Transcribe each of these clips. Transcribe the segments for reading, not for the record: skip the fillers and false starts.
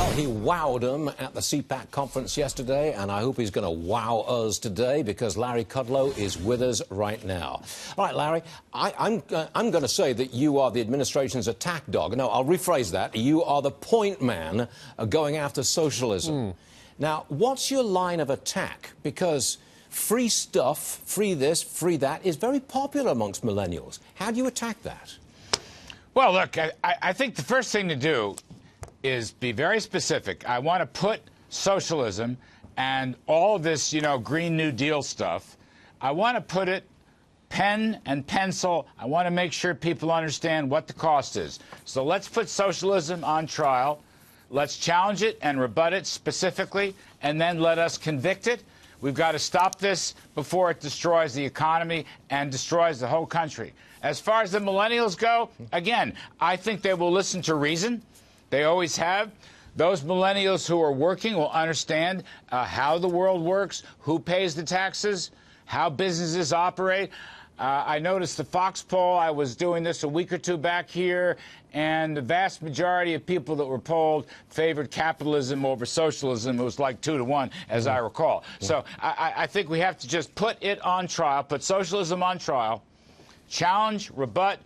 Well, he wowed them at the CPAC conference yesterday, and I hope he's going to wow us today because Larry Kudlow is with us right now. All right, Larry, I'm going to say that you are the administration's attack dog. No, I'll rephrase that. You are the point man going after socialism. Now, what's your line of attack? Because free stuff, free this, free that, is very popular amongst millennials. How do you attack that? Well, look, I think the first thing to do is be very specific. I want to put socialism and all of this, Green New Deal stuff, I want to put it pen and pencil. I want to make sure people understand what the cost is. So let's put socialism on trial. Let's challenge it and rebut it specifically, and then let us convict it. We've got to stop this before it destroys the economy and destroys the whole country. As far as the millennials go, again, I think they will listen to reason. They always have. Those millennials who are working will understand how the world works, who pays the taxes, how businesses operate. I noticed the Fox poll. I was doing this a week or two back here, and the vast majority of people that were polled favored capitalism over socialism. It was like 2 to 1, as I recall. So I think we have to just put it on trial, put socialism on trial, challenge, rebut,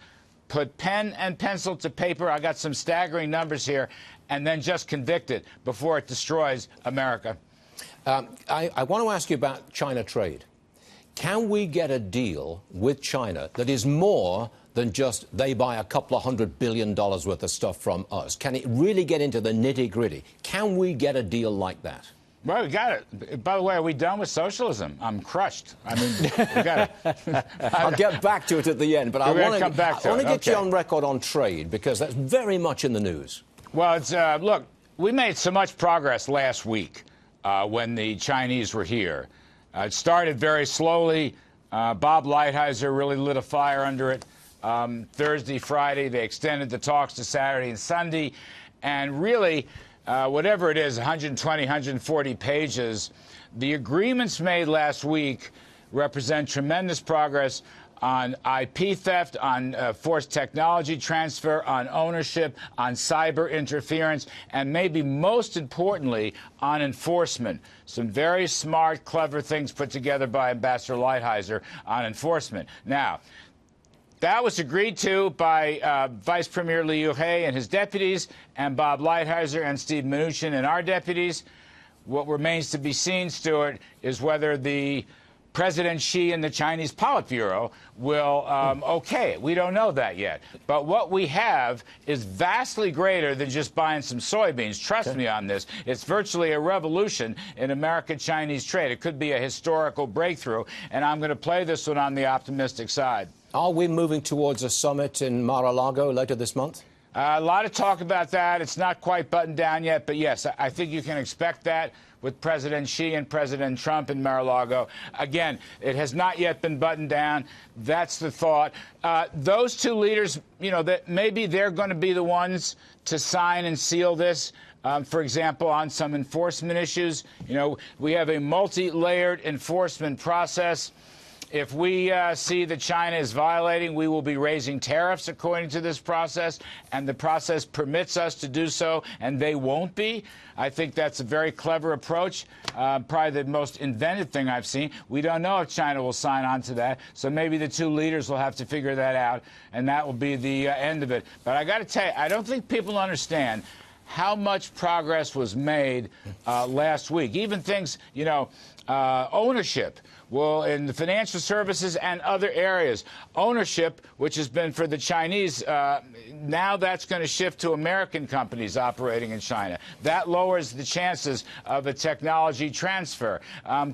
put pen and pencil to paper. I got some staggering numbers here, and then just convict it before it destroys America. I want to ask you about China trade. Can we get a deal with China that is more than just they buy a couple of $100 billion worth of stuff from us? Can it really get into the nitty-gritty? Can we get a deal like that? Well, we got it. By the way, are we done with socialism? I'm crushed. I mean, we got it. I'll get back to it at the end, but I want to get you on record on trade because that's very much in the news. Well, look, we made so much progress last week when the Chinese were here. It started very slowly. Bob Lighthizer really lit a fire under it. Thursday, Friday, they extended the talks to Saturday and Sunday, and really, whatever it is, 120, 140 pages, the agreements made last week represent tremendous progress on IP theft, on forced technology transfer, on ownership, on cyber interference, and maybe most importantly, on enforcement. Some very smart, clever things put together by Ambassador Lighthizer on enforcement. Now, that was agreed to by Vice Premier Liu He and his deputies, and Bob Lighthizer and Steve Mnuchin and our deputies. What remains to be seen, Stuart, is whether the President Xi and the Chinese Politburo will okay it. We don't know that yet. But what we have is vastly greater than just buying some soybeans. Trust me on this. It's virtually a revolution in American-Chinese trade. It could be a historical breakthrough, and I'm going to play this one on the optimistic side. Are we moving towards a summit in Mar-a-Lago later this month? A lot of talk about that. It's not quite buttoned down yet, but yes, I think you can expect that with President Xi and President Trump in Mar-a-Lago. Again, it has not yet been buttoned down. That's the thought. Those two leaders, that maybe they're going to be the ones to sign and seal this. For example, on some enforcement issues, we have a multi-layered enforcement process. If we see that China is violating, we will be raising tariffs according to this process, and the process permits us to do so, and they won't be. I think that's a very clever approach, probably the most inventive thing I've seen. We don't know if China will sign on to that, so maybe the two leaders will have to figure that out, and that will be the end of it. But I got to tell you, I don't think people understand how much progress was made last week. Even things, ownership. Well, in the financial services and other areas, ownership, which has been for the Chinese, now that's going to shift to American companies operating in China. That lowers the chances of a technology transfer.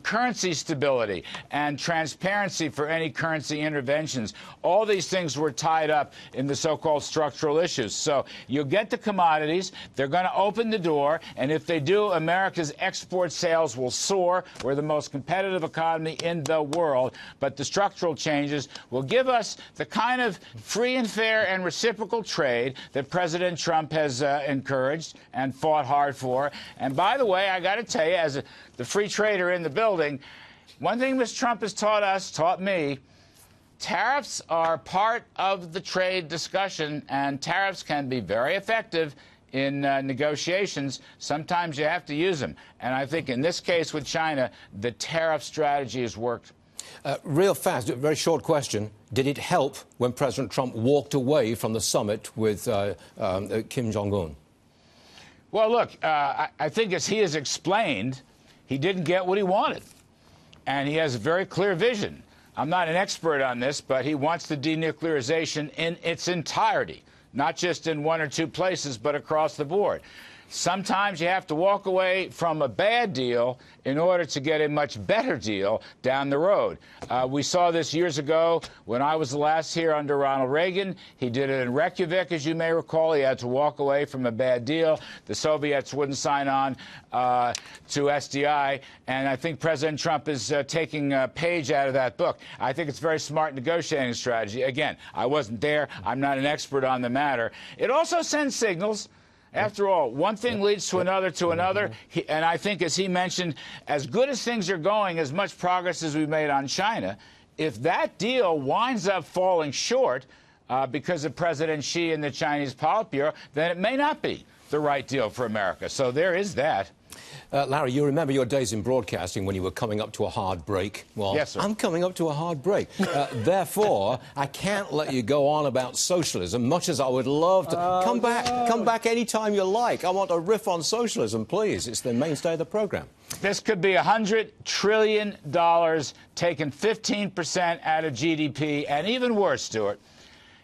Currency stability and transparency for any currency interventions. All these things were tied up in the so-called structural issues. So you'll get the commodities. They're going to open the door. And if they do, America's export sales will soar. We're the most competitive economy in the world, but the structural changes will give us the kind of free and fair and reciprocal trade that President Trump has encouraged and fought hard for. And by the way, I got to tell you, as the free trader in the building, one thing Mr. Trump has taught me, tariffs are part of the trade discussion, and tariffs can be very effective in negotiations, sometimes you have to use them. And I think in this case with China, the tariff strategy has worked. Real fast, very short question. Did it help when President Trump walked away from the summit with Kim Jung Un? Well, look, I think as he has explained, he didn't get what he wanted. And he has a very clear vision. I'm not an expert on this, but he wants the denuclearization in its entirety, not just in one or two places, but across the board. Sometimes you have to walk away from a bad deal in order to get a much better deal down the road. We saw this years ago when I was the last here under Ronald Reagan. He did it in Reykjavik, as you may recall. He had to walk away from a bad deal. The Soviets wouldn't sign on to SDI, and I think President Trump is taking a page out of that book. I think it's a very smart negotiating strategy. Again, I wasn't there. I'm not an expert on the matter. It also sends signals. After all, one thing leads to another, and I think, as he mentioned, as good as things are going, as much progress as we've made on China, if that deal winds up falling short because of President Xi and the Chinese Politburo, then it may not be the right deal for America. So there is that. Larry, you remember your days in broadcasting when you were coming up to a hard break? Well, yes, sir. I'm coming up to a hard break. Therefore, I can't let you go on about socialism, much as I would love to. Come back any time you like. I want a riff on socialism, please. It's the mainstay of the program. This could be $100 trillion, taking 15% out of GDP, and even worse, Stuart.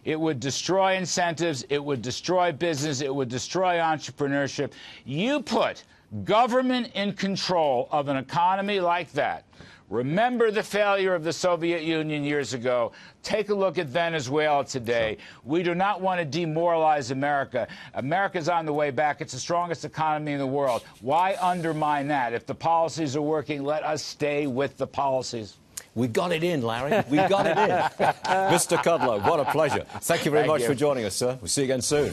It would destroy incentives. It would destroy business. It would destroy entrepreneurship. You put government in control of an economy like that. Remember the failure of the Soviet Union years ago. Take a look at Venezuela today. We do not want to demoralize America. America's on the way back. It's the strongest economy in the world. Why undermine that? If the policies are working, let us stay with the policies. We got it in, Larry. We got it in. Mr. Kudlow, what a pleasure. Thank you very much for joining us, sir. We'll see you again soon.